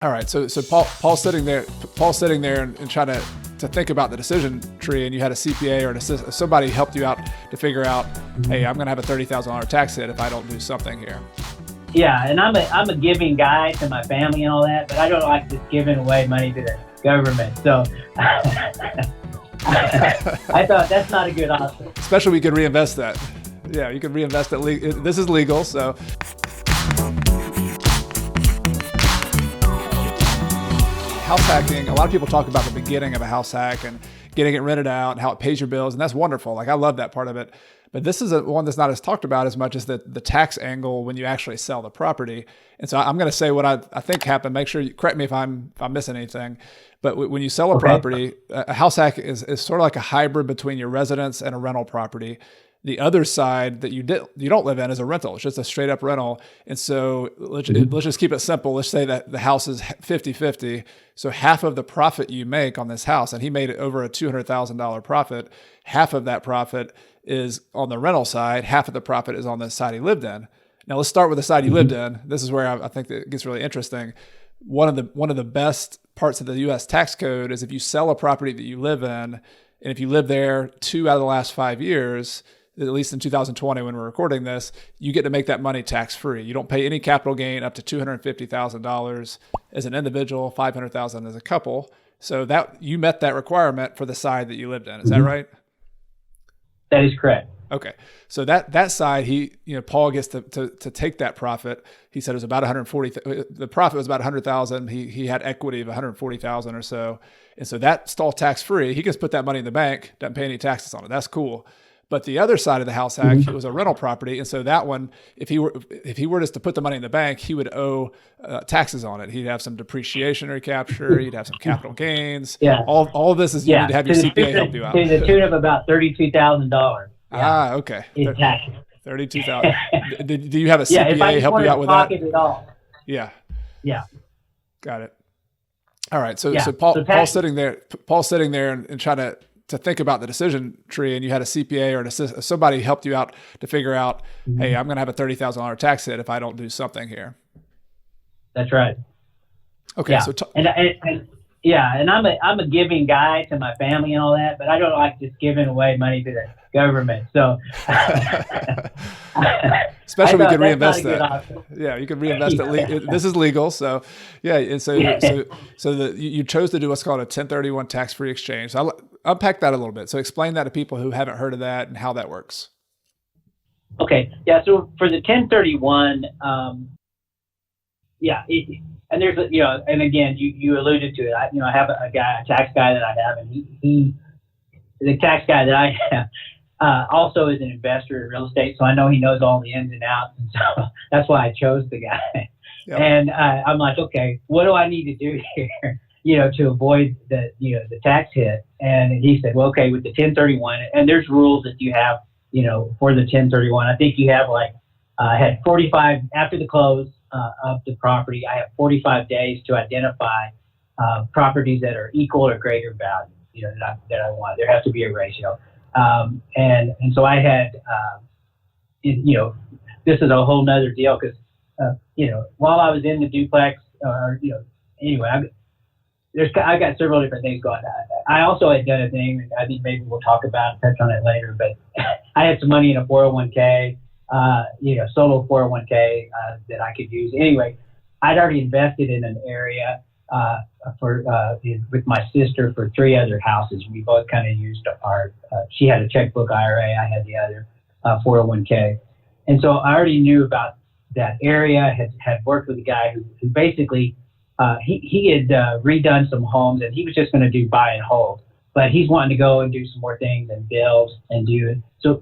All right, so Paul's sitting there, and trying to think about the decision tree, and you had a CPA or somebody helped you out to figure out, hey, I'm going to have a $30,000 tax hit if I don't do something here. Yeah, and I'm a giving guy to my family and all that, but I don't like just giving away money to the government. So I thought that's not a good option. Especially we could reinvest that. Yeah, you could reinvest it. This is legal, so. House hacking, a lot of people talk about the beginning of a house hack and getting it rented out and how it pays your bills, and that's wonderful. Like, I love that part of it. But this is one that's not as talked about as much as the tax angle when you actually sell the property. And so I'm going to say what I think happened. Make sure you correct me if I'm missing anything. But when you sell a property, a house hack is sort of like a hybrid between your residence and a rental property. The other side that you don't live in is a rental. It's just a straight up rental. And so let's just keep it simple. Let's say that the house is 50-50. So half of the profit you make on this house, and he made it over a $200,000 profit, half of that profit is on the rental side, half of the profit is on the side he lived in. Now let's start with the side he lived in. This is where I think that it gets really interesting. One of the best parts of the US tax code is if you sell a property that you live in, and if you live there 2 out of the last 5 years, at least in 2020 when we're recording this, you get to make that money tax-free. You don't pay any capital gain up to $250,000 as an individual, $500,000 as a couple. So that you met that requirement for the side that you lived in. Is that right? That is correct. Okay. So that side, Paul gets to take that profit. He said it was about 140. The profit was about 100,000. He had equity of 140,000 or so. And so that's all tax-free. He gets to put that money in the bank, doesn't pay any taxes on it. That's cool. But the other side of the house hack, it was a rental property, and so that one, if he were just to put the money in the bank, he would owe taxes on it. He'd have some depreciation recapture, he'd have some capital gains. Yeah, all of this is you need to have your CPA help you out. To the tune of about $32,000. Ah, okay. In taxes. $32,000. Do you have a CPA help you out with that? It all. Yeah. Yeah. Got it. All right. So Paul's sitting there and trying to think about the decision tree, and you had a CPA or somebody helped you out to figure out, hey, I'm going to have a $30,000 tax hit if I don't do something here. That's right. Okay. Yeah. So and I'm a giving guy to my family and all that, but I don't like just giving away money to the government. So especially we could reinvest that. Yeah, you could reinvest it. This is legal. So yeah, and so you chose to do what's called a 1031 tax-free exchange. So I'll unpack that a little bit. So explain that to people who haven't heard of that and how that works. Okay. Yeah. So for the 1031, and there's and again, you alluded to it. I have a tax guy that I have, and the tax guy that I have also is an investor in real estate, so I know he knows all the ins and outs, and so that's why I chose the guy. Yep. And I'm like, okay, what do I need to do here, to avoid the tax hit? And he said, well, okay, with the 1031, and there's rules that you have, for the 1031. I think you have I had 45 after the close of the property. I have 45 days to identify properties that are equal or greater value, that I want. There has to be a ratio. And so I had, this is a whole nother deal because, while I was in the duplex, anyway, I got several different things going on. I also had done a thing, and I think maybe we'll touch on it later, but I had some money in a 401k, solo 401k that I could use. Anyway, I'd already invested in an area with my sister for 3 other houses. We both kind of used our, she had a checkbook IRA, I had the other 401k. And so I already knew about that area, had worked with a guy who basically, he had redone some homes, and he was just going to do buy and hold. But he's wanting to go and do some more things and build and do it. So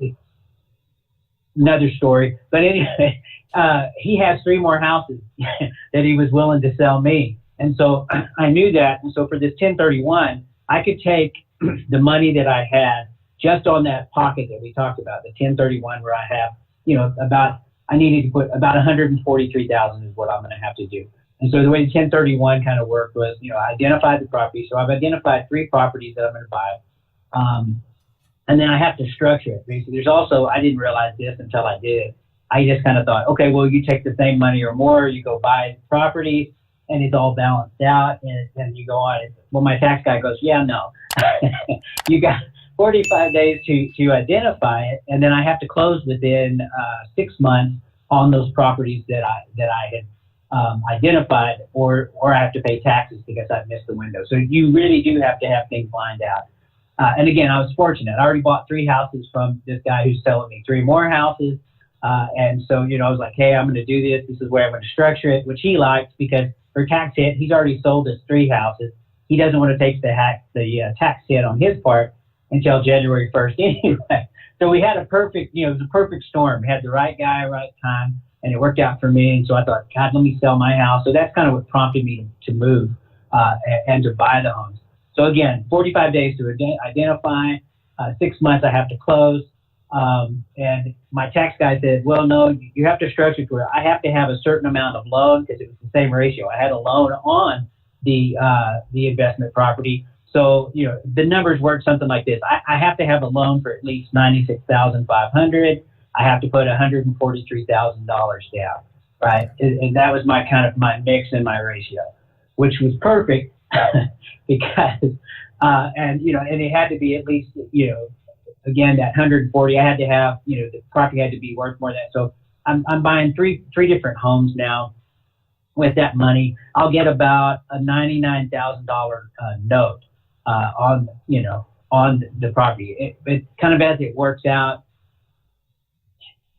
another story. But anyway, he has 3 more houses that he was willing to sell me. And so I knew that. And so for this 1031, I could take the money that I had just on that pocket that we talked about, the 1031, where I have, I needed to put about 143,000 is what I'm going to have to do. And so the way the 1031 kind of worked was, I identified the property. So I've identified 3 properties that I'm going to buy. And then I have to structure it. Because there's also, I didn't realize this until I did. I just kind of thought, okay, well, you take the same money or more, you go buy properties, and it's all balanced out, and you go on. Well, my tax guy goes, yeah, no, you got 45 days to identify it, and then I have to close within 6 months on those properties that I had identified, or I have to pay taxes because I missed the window. So you really do have to have things lined out. And again, I was fortunate. I already bought 3 houses from this guy who's selling me 3 more houses. And so, I was like, hey, I'm going to do this. This is where I'm going to structure it, which he likes because for tax hit, he's already sold us 3 houses. He doesn't want to take the tax hit on his part until January 1st anyway. So we had it was a perfect storm. We had the right guy, right time, and it worked out for me. And so I thought, God, let me sell my house. So that's kind of what prompted me to move and to buy the homes. So again, 45 days to identify, 6 months I have to close. And my tax guy said, well, no, you have to structure it where I have to have a certain amount of loan because it was the same ratio. I had a loan on the investment property. So, the numbers work something like this. I have to have a loan for at least $96,500. I have to put $143,000 down, right? And that was my mix and my ratio, which was perfect because, and it had to be at least, again, that 140, I had to have, the property had to be worth more than that. So I'm buying three different homes now with that money. I'll get about a $99,000 note on the property. It kind of, as it works out,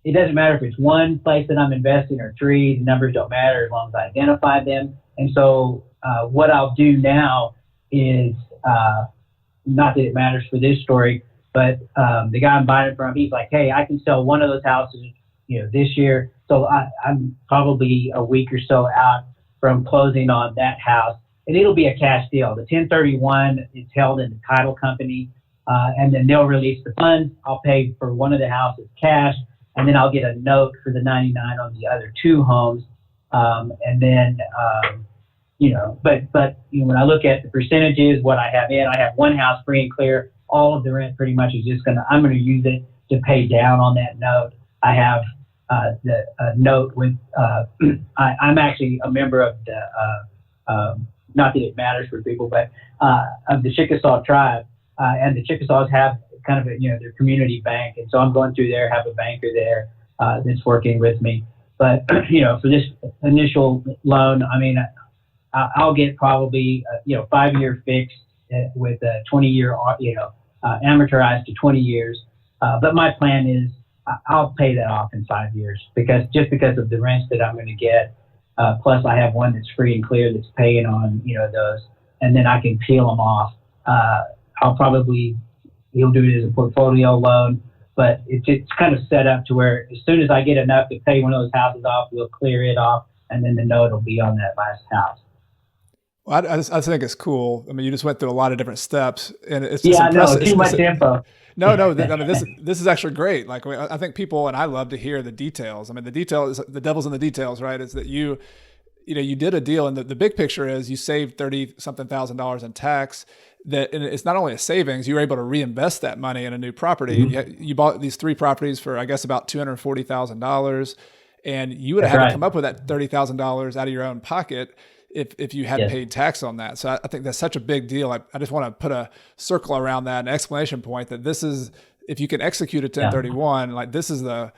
it doesn't matter if it's one place that I'm investing or 3, the numbers don't matter as long as I identify them. And so what I'll do now is, not that it matters for this story, but the guy I'm buying it from, he's like, hey, I can sell one of those houses, this year. So I'm probably a week or so out from closing on that house. And it'll be a cash deal. The 1031 is held in the title company, and then they'll release the funds. I'll pay for one of the houses cash, and then I'll get a note for the 99 on the other 2 homes. And then, but when I look at the percentages, what I have I have one house free and clear. All of the rent pretty much is I'm going to use it to pay down on that note. I have the note with, I'm actually a member of the, not that it matters for people, but of the Chickasaw tribe. And the Chickasaws have kind of their community bank. And so I'm going through there, have a banker there that's working with me. But, for this initial loan, I'll get probably, 5-year fixed with a 20-year, amortized to 20 years. But my plan is I'll pay that off in 5 years because of the rents that I'm going to get. Plus I have one that's free and clear that's paying on, those, and then I can peel them off. He'll do it as a portfolio loan, but it's kind of set up to where as soon as I get enough to pay one of those houses off, we'll clear it off, and then the note will be on that last house. Well, I think it's cool. You just went through a lot of different steps, and it's just impressive. Too much info. No. This is actually great. Like, I think people, and I love to hear the details. The details, the devil's in the details, right? It's that you did a deal, and the big picture is you saved $30-something thousand in tax. And it's not only a savings, you were able to reinvest that money in a new property. Mm-hmm. You bought these 3 properties for, I guess, about $240,000, and you would have had to come up with that $30,000 out of your own pocket if you had paid tax on that. So I think that's such a big deal. I just want to put a circle around that, an exclamation point, that this is, if you can execute a 1031, like this is the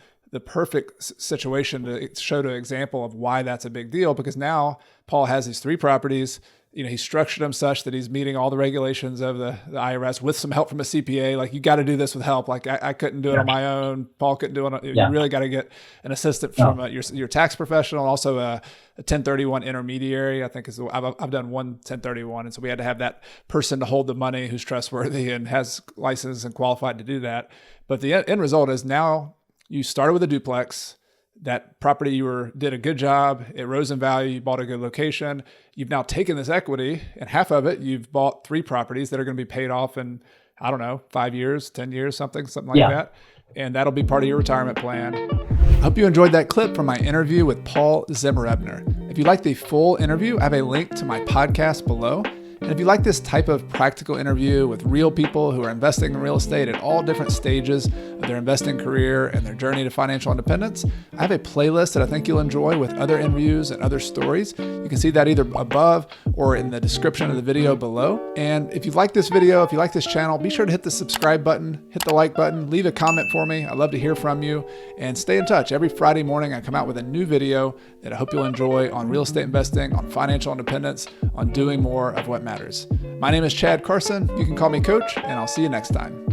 perfect situation to show an example of why that's a big deal, because now Paul has these 3 properties. He structured them such that he's meeting all the regulations of the IRS with some help from a CPA. Like, you got to do this with help. Like, I couldn't do it on my own. Paul couldn't do it. You really got to get an assistant from your tax professional, and also a 1031 intermediary. I think I've done one 1031, and so we had to have that person to hold the money who's trustworthy and has license and qualified to do that. But the end result is now you started with a duplex. That property did a good job. It rose in value. You bought a good location. You've now taken this equity, and half of it, you've bought 3 properties that are going to be paid off in, 5 years, 10 years, something like that. And that'll be part of your retirement plan. I hope you enjoyed that clip from my interview with Paul Zimmer-Ebner. If you'd like the full interview, I have a link to my podcast below. And if you like this type of practical interview with real people who are investing in real estate at all different stages of their investing career and their journey to financial independence, I have a playlist that I think you'll enjoy with other interviews and other stories. You can see that either above or in the description of the video below. And if you like this video, if you like this channel, be sure to hit the subscribe button, hit the like button, leave a comment for me. I'd love to hear from you, and stay in touch. Every Friday morning, I come out with a new video that I hope you'll enjoy on real estate investing, on financial independence, on doing more of what matters. My name is Chad Carson. You can call me Coach, and I'll see you next time.